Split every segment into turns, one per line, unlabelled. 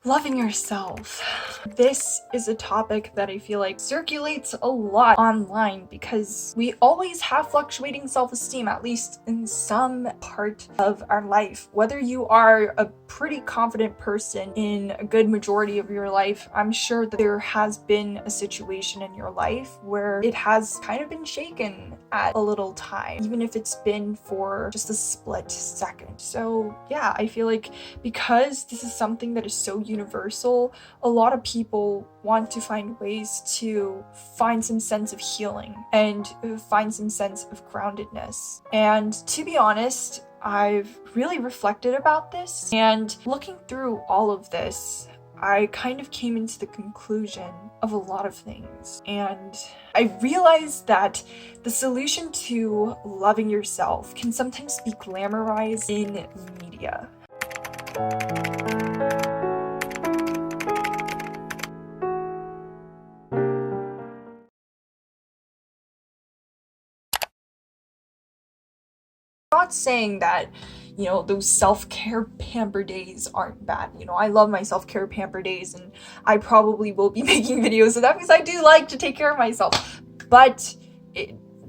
Loving yourself. This is a topic that I feel like circulates a lot online because we always have fluctuating self-esteem, at least in some part of our life. Whether you are a pretty confident person in a good majority of your life, I'm sure that there has been a situation in your life where it has kind of been shaken at a little time, even if it's been for just a split second. So yeah, I feel like because this is something that is so universal, a lot of people want to find ways to find some sense of healing and find some sense of groundedness. And to be honest, I've really reflected about this, and looking through all of this, I kind of came into the conclusion of a lot of things. And I realized that the solution to loving yourself can sometimes be glamorized in media. Not saying that, those self-care pamper days aren't bad. I love my self-care pamper days, and I probably will be making videos of that because I do like to take care of myself. But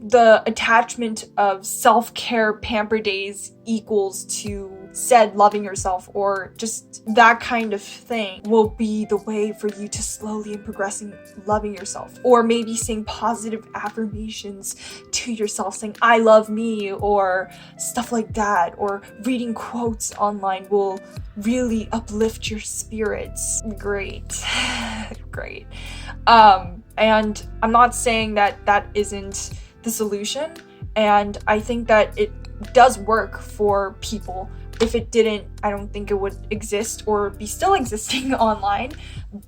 the attachment of self-care pamper days equals to said loving yourself, or just that kind of thing, will be the way for you to slowly and progressing loving yourself. Or maybe saying positive affirmations to yourself, saying I love me, or stuff like that, or reading quotes online will really uplift your spirits. Great. Great. And I'm not saying that that isn't the solution, and I think that it does work for people. If it didn't, I don't think it would exist or be still existing online.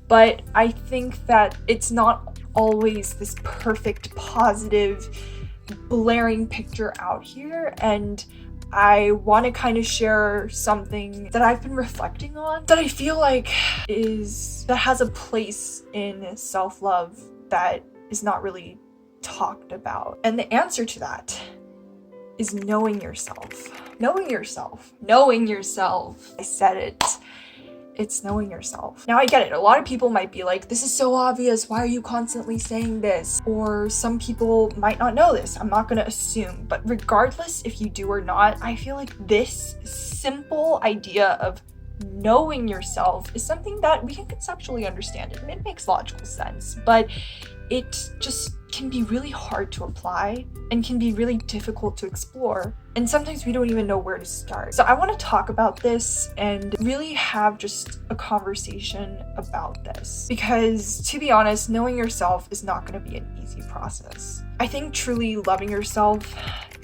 But I think that it's not always this perfect, positive, blaring picture out here. And I want to kind of share something that I've been reflecting on that I feel like that has a place in self-love that is not really talked about. And the answer to that is knowing yourself. Knowing yourself. Knowing yourself. I said it. It's knowing yourself. Now I get it. A lot of people might be like, this is so obvious. Why are you constantly saying this? Or some people might not know this. I'm not going to assume. But regardless if you do or not, I feel like this simple idea of knowing yourself is something that we can conceptually understand. It makes logical sense. But it just can be really hard to apply and can be really difficult to explore. And sometimes we don't even know where to start. So I want to talk about this and really have just a conversation about this. Because to be honest, knowing yourself is not going to be an easy process. I think truly loving yourself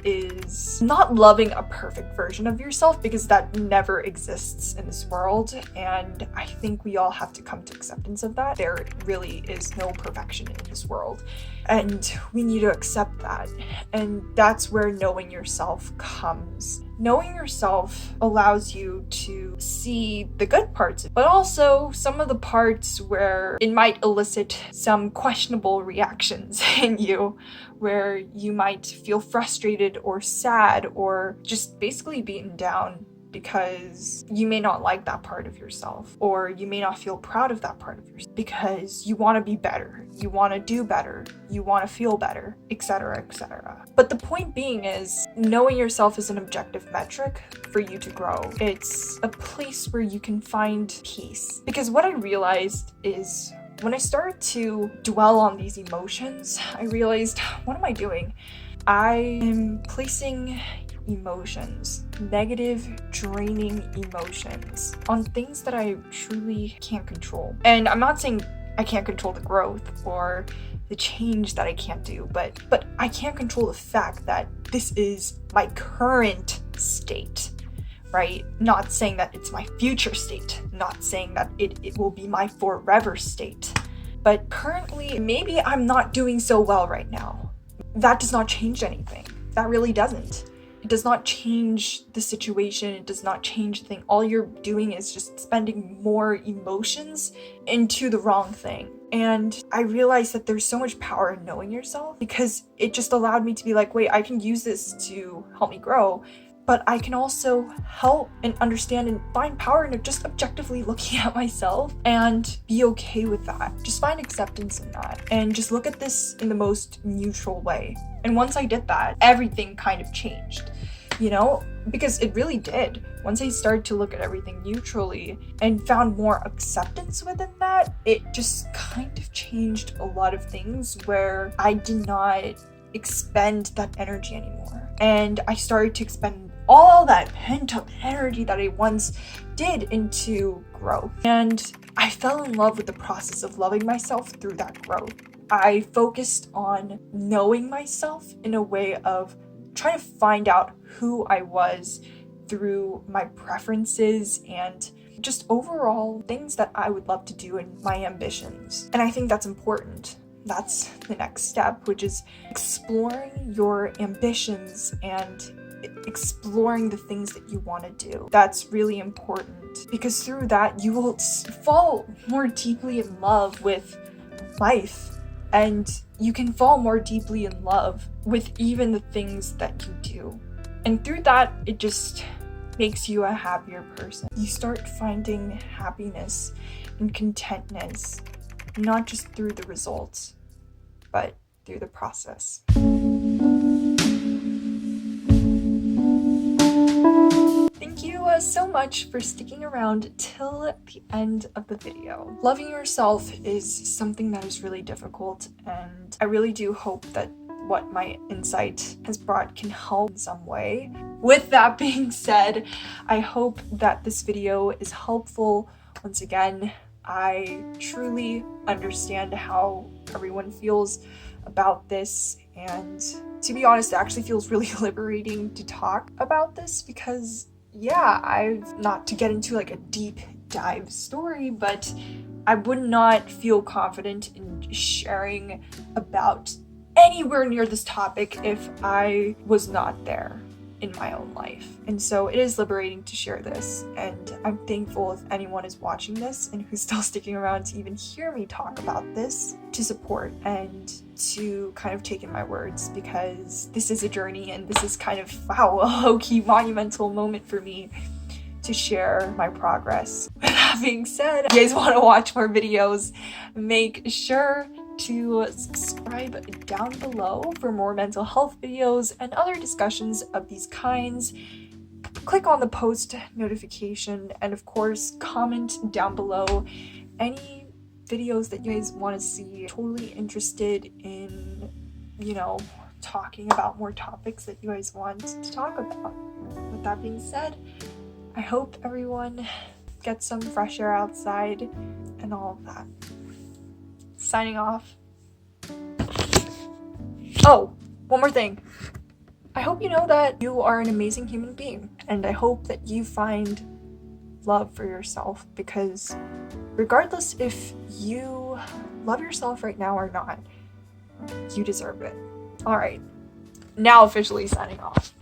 is not loving a perfect version of yourself, because that never exists in this world, and I think we all have to come to acceptance of that. There really is no perfection in this world, and we need to accept that. And that's where knowing yourself comes. Knowing yourself allows you to see the good parts, but also some of the parts where it might elicit some questionable reactions in you, where you might feel frustrated or sad or just basically beaten down because you may not like that part of yourself, or you may not feel proud of that part of yourself because you want to be better, you want to do better, you want to feel better, etc., etc. But the point being is, knowing yourself is an objective metric for you to grow. It's a place where you can find peace. Because what I realized is, when I started to dwell on these emotions, I realized, what am I doing? I am placing emotions, negative, draining emotions, on things that I truly can't control. And I'm not saying I can't control the growth or the change that I can't do, but I can't control the fact that this is my current state, right? Not saying that it's my future state, not saying that it will be my forever state. But currently, maybe I'm not doing so well right now. That does not change anything. That really doesn't. It does not change the situation. It does not change the thing. All you're doing is just spending more emotions into the wrong thing. And I realized that there's so much power in knowing yourself, because it just allowed me to be like, wait, I can use this to help me grow, but I can also help and understand and find power in just objectively looking at myself and be okay with that. Just find acceptance in that and just look at this in the most neutral way. And once I did that, everything kind of changed, you know, because it really did. Once I started to look at everything neutrally and found more acceptance within that, it just kind of changed a lot of things where I did not expend that energy anymore. And I started to expend all that pent-up energy that I once did into growth. And I fell in love with the process of loving myself through that growth. I focused on knowing myself in a way of trying to find out who I was through my preferences and just overall things that I would love to do and my ambitions. And I think that's important. That's the next step, which is exploring your ambitions and exploring the things that you want to do. That's really important because through that you will fall more deeply in love with life, and you can fall more deeply in love with even the things that you do. And through that, it just makes you a happier person. You start finding happiness and contentness, not just through the results, but through the process. Thank you so much for sticking around till the end of the video. Loving yourself is something that is really difficult, and I really do hope that what my insight has brought can help in some way. With that being said, I hope that this video is helpful. Once again, I truly understand how everyone feels about this, and to be honest, it actually feels really liberating to talk about this because not to get into like a deep dive story, but I would not feel confident in sharing about anywhere near this topic if I was not there in my own life. And so it is liberating to share this, and I'm thankful if anyone is watching this and who's still sticking around to even hear me talk about this, to support and to kind of take in my words, because this is a journey and this is kind of, wow, a low-key monumental moment for me to share my progress. With that being said, if you guys want to watch more videos, make sure to subscribe down below for more mental health videos and other discussions of these kinds. Click on the post notification, and of course comment down below any videos that you guys want to see. Totally interested in, you know, talking about more topics that you guys want to talk about. With that being said, I hope everyone gets some fresh air outside and all of that. Signing off. Oh, one more thing. I hope you know that you are an amazing human being, and I hope that you find love for yourself, because regardless if you love yourself right now or not, you deserve it. All right, now officially signing off.